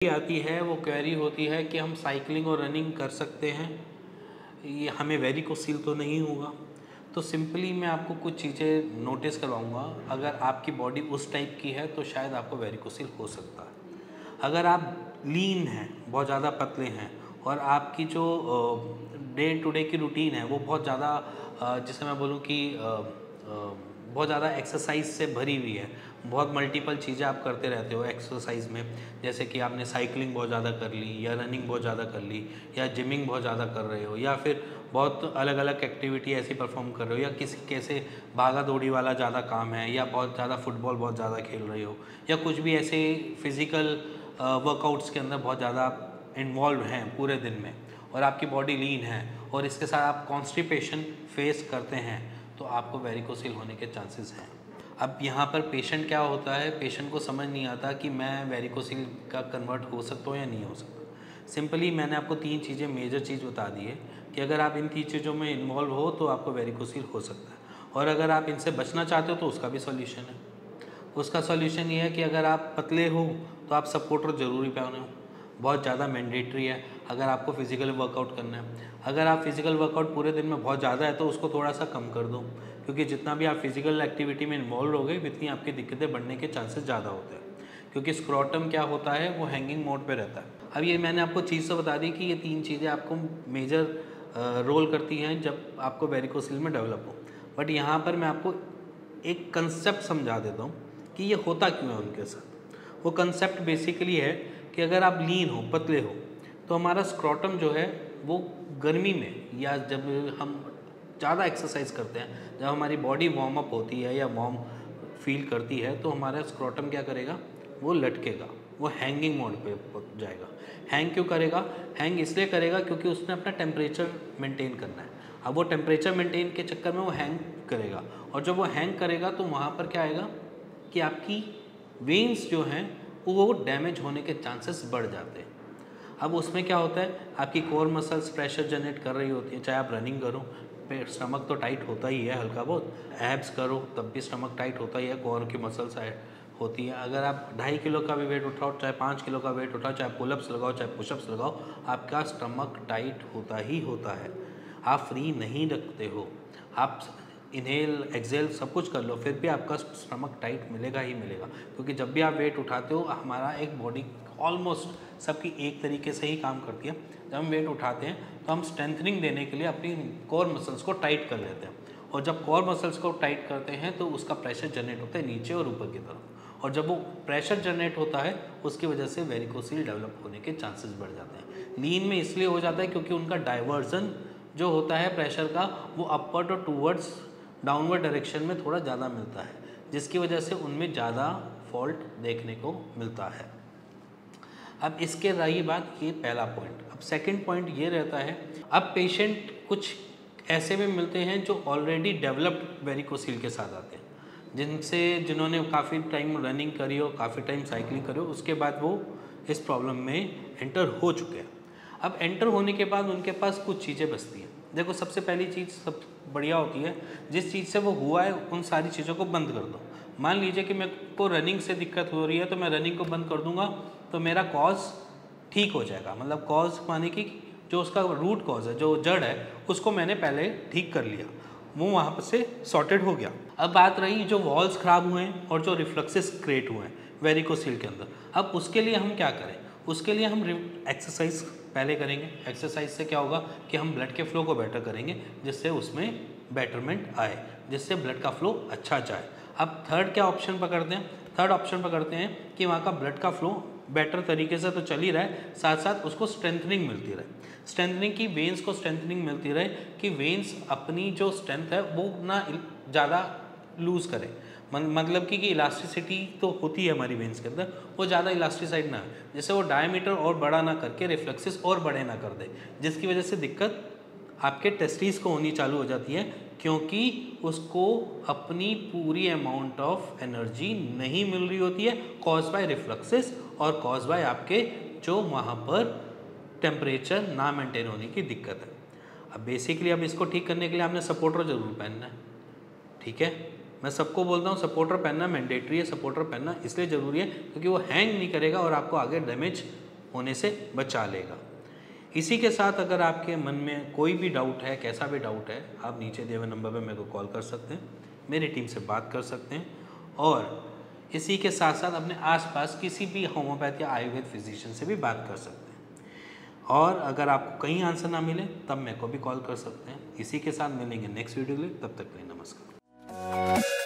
आती है वो क्वेरी होती है कि हम साइकिलिंग और रनिंग कर सकते हैं, ये हमें वेरिकोसील तो नहीं होगा। तो सिंपली मैं आपको कुछ चीज़ें नोटिस करवाऊंगा। अगर आपकी बॉडी उस टाइप की है तो शायद आपको वेरिकोसील हो सकता है। अगर आप लीन हैं, बहुत ज़्यादा पतले हैं और आपकी जो डे टू डे की रूटीन है वो बहुत ज़्यादा जिसे मैं बोलूँ कि बहुत ज़्यादा एक्सरसाइज से भरी हुई है, बहुत मल्टीपल चीज़ें आप करते रहते हो एक्सरसाइज में, जैसे कि आपने साइकिलिंग बहुत ज़्यादा कर ली या रनिंग बहुत ज़्यादा कर ली या जिमिंग बहुत ज़्यादा कर रहे हो या फिर बहुत अलग अलग एक्टिविटी ऐसी परफॉर्म कर रहे हो या किसी कैसे भागा दौड़ी वाला ज़्यादा काम है या बहुत ज़्यादा फुटबॉल बहुत ज़्यादा खेल रहे हो या कुछ भी ऐसे फिज़िकल वर्कआउट्स के अंदर बहुत ज़्यादा इन्वॉल्व हैं पूरे दिन में और आपकी बॉडी लीन है और इसके साथ आप कॉन्स्टिपेशन फेस करते हैं तो आपको वेरिकोसील होने के चांसेस हैं। अब यहाँ पर पेशेंट क्या होता है, पेशेंट को समझ नहीं आता कि मैं वेरिकोसील का कन्वर्ट हो सकता हूँ या नहीं हो सकता। सिंपली मैंने आपको 3 चीज़ें मेजर चीज़ बता दी है कि अगर आप इन 3 चीज़ों में इन्वॉल्व हो तो आपको वेरिकोसील हो सकता है और अगर आप इनसे बचना चाहते हो तो उसका भी सॉल्यूशन है। उसका सॉल्यूशन ये है कि अगर आप पतले हो तो आप सपोर्टर ज़रूरी पहनो, बहुत ज़्यादा मैंडेटरी है अगर आपको फिज़िकल वर्कआउट करना है। अगर आप फिज़िकल वर्कआउट पूरे दिन में बहुत ज़्यादा है तो उसको थोड़ा सा कम कर दो, क्योंकि जितना भी आप फिज़िकल एक्टिविटी में इन्वॉल्व हो गए उतनी आपकी दिक्कतें बढ़ने के चांसेस ज़्यादा होते हैं, क्योंकि स्क्रोटम क्या होता है वो हैंगिंग मोड पे रहता है। अब ये मैंने आपको चीज़ तो बता दी कि ये 3 चीज़ें आपको मेजर रोल करती हैं जब आपको वेरिकोसील में डेवलप हो। बट यहाँ पर मैं आपको एक कंसेप्ट समझा देता हूँ कि ये होता क्यों है उनके साथ। वो कंसेप्ट बेसिकली है कि अगर आप लीन हो, पतले हो, तो हमारा स्क्रोटम जो है वो गर्मी में या जब हम ज़्यादा एक्सरसाइज करते हैं, जब हमारी बॉडी वार्म अप होती है या वार्म फील करती है तो हमारा स्क्रोटम क्या करेगा, वो लटकेगा, वो हैंगिंग मोड पे जाएगा। हैंग क्यों करेगा? हैंग इसलिए करेगा क्योंकि उसने अपना टेम्परेचर मेंटेन करना है। अब वो टेम्परेचर मेंटेन के चक्कर में वो हैंग करेगा और जब वो हैंग करेगा तो वहाँ पर क्या आएगा कि आपकी वेन्स जो हैं वो डैमेज होने के चांसेस बढ़ जाते हैं। अब उसमें क्या होता है, आपकी कोर मसल्स प्रेशर जनरेट कर रही होती है, चाहे आप रनिंग करो स्टमक तो टाइट होता ही है हल्का बहुत, एब्स करो तब भी स्टमक टाइट होता ही है, कोर की मसल्स होती है। अगर आप 2.5 किलो का भी वेट उठाओ, चाहे 5 किलो का वेट उठाओ, चाहे पुलअप्स लगाओ चाहे पुशअप्स लगाओ, आपका स्टमक टाइट होता ही होता है। आप फ्री नहीं रखते हो, आप इनहेल एक्सेल सब कुछ कर लो फिर भी आपका स्टमक टाइट मिलेगा ही मिलेगा, क्योंकि जब भी आप वेट उठाते हो हमारा एक बॉडी ऑलमोस्ट सबकी एक तरीके से ही काम करती है। जब हम वेट उठाते हैं तो हम स्ट्रेंथनिंग देने के लिए अपनी कोर मसल्स को टाइट कर लेते हैं और जब कोर मसल्स को टाइट करते हैं तो उसका प्रेशर जनरेट होता है नीचे और ऊपर की तरफ, और जब वो प्रेशर जनरेट होता है उसकी वजह से वेरिकोसील डेवलप होने के चांसेस बढ़ जाते हैं। लीन में इसलिए हो जाता है क्योंकि उनका डाइवर्जन जो होता है प्रेशर का वो अपवर्ड और टूवर्ड्स डाउनवर्ड डायरेक्शन में थोड़ा ज़्यादा मिलता है, जिसकी वजह से उनमें ज़्यादा फॉल्ट देखने को मिलता है। अब इसके रही बात, ये पहला पॉइंट। अब सेकंड पॉइंट ये रहता है, अब पेशेंट कुछ ऐसे भी मिलते हैं जो ऑलरेडी डेवलप्ड वेरिकोसील के साथ आते हैं, जिन्होंने काफ़ी टाइम रनिंग करी हो, काफ़ी टाइम साइकिलिंग करी हो, उसके बाद वो इस प्रॉब्लम में एंटर हो चुके हैं। अब एंटर होने के बाद उनके पास कुछ चीज़ें बचती हैं। देखो, सबसे पहली चीज़ सब बढ़िया होती है, जिस चीज़ से वो हुआ है उन सारी चीज़ों को बंद कर दो। मान लीजिए कि मेरे को रनिंग से दिक्कत हो रही है तो मैं रनिंग को बंद कर दूंगा तो मेरा कॉज ठीक हो जाएगा। मतलब कॉज माने कि जो उसका रूट कॉज है, जो जड़ है, उसको मैंने पहले ठीक कर लिया, वो वहाँ पर से सॉर्टेड हो गया। अब बात रही जो वॉल्स ख़राब हुए हैं और जो रिफ्लक्सेस क्रिएट हुए हैं वेरिकोसील के अंदर, अब उसके लिए हम क्या करें? उसके लिए हम एक्सरसाइज पहले करेंगे। एक्सरसाइज से क्या होगा कि हम ब्लड के फ्लो को बेटर करेंगे, जिससे उसमें बेटरमेंट आए, जिससे ब्लड का फ्लो अच्छा जाए। अब थर्ड क्या ऑप्शन पकड़ते हैं? थर्ड ऑप्शन पकड़ते हैं कि वहाँ का ब्लड का फ्लो बेटर तरीके से तो चल ही रहा है, साथ साथ उसको स्ट्रेंथनिंग मिलती रहे। स्ट्रेंथनिंग की वेन्स को स्ट्रेंथनिंग मिलती रहे कि वेन्स अपनी जो स्ट्रेंथ है वो ना ज़्यादा लूज़ करें। मतलब कि इलास्टिसिटी तो होती है हमारी वेन्स के अंदर, वो ज़्यादा इलास्टिसाइड ना है, जिससे वो डायमीटर और बड़ा ना करके रिफ्लेक्सेस और बड़े ना कर दे, जिसकी वजह से दिक्कत आपके टेस्टिस को होनी चालू हो जाती है, क्योंकि उसको अपनी पूरी अमाउंट ऑफ एनर्जी नहीं मिल रही होती है, कॉज बाय रिफ्लेक्सेस और कॉज बाय आपके जो वहाँ पर टेम्परेचर ना मेंटेन होने की दिक्कत है। अब बेसिकली अब इसको ठीक करने के लिए आपने सपोर्टर ज़रूर पहनना है, ठीक है। मैं सबको बोलता हूँ सपोर्टर पहनना मैंडेटरी है। सपोर्टर पहनना इसलिए ज़रूरी है क्योंकि वो हैंग नहीं करेगा और आपको आगे डैमेज होने से बचा लेगा। इसी के साथ अगर आपके मन में कोई भी डाउट है, कैसा भी डाउट है, आप नीचे दिए हुए नंबर पर मेरे को कॉल कर सकते हैं, मेरी टीम से बात कर सकते हैं, और इसी के साथ साथ अपने आसपास किसी भी होम्योपैथ या आयुर्वेद फिजिशियन से भी बात कर सकते हैं। और अगर आपको कहीं आंसर ना मिले तब मेरे को भी कॉल कर सकते हैं। इसी के साथ मिलेंगे नेक्स्ट वीडियो के लिए, तब तक के लिए नमस्कार।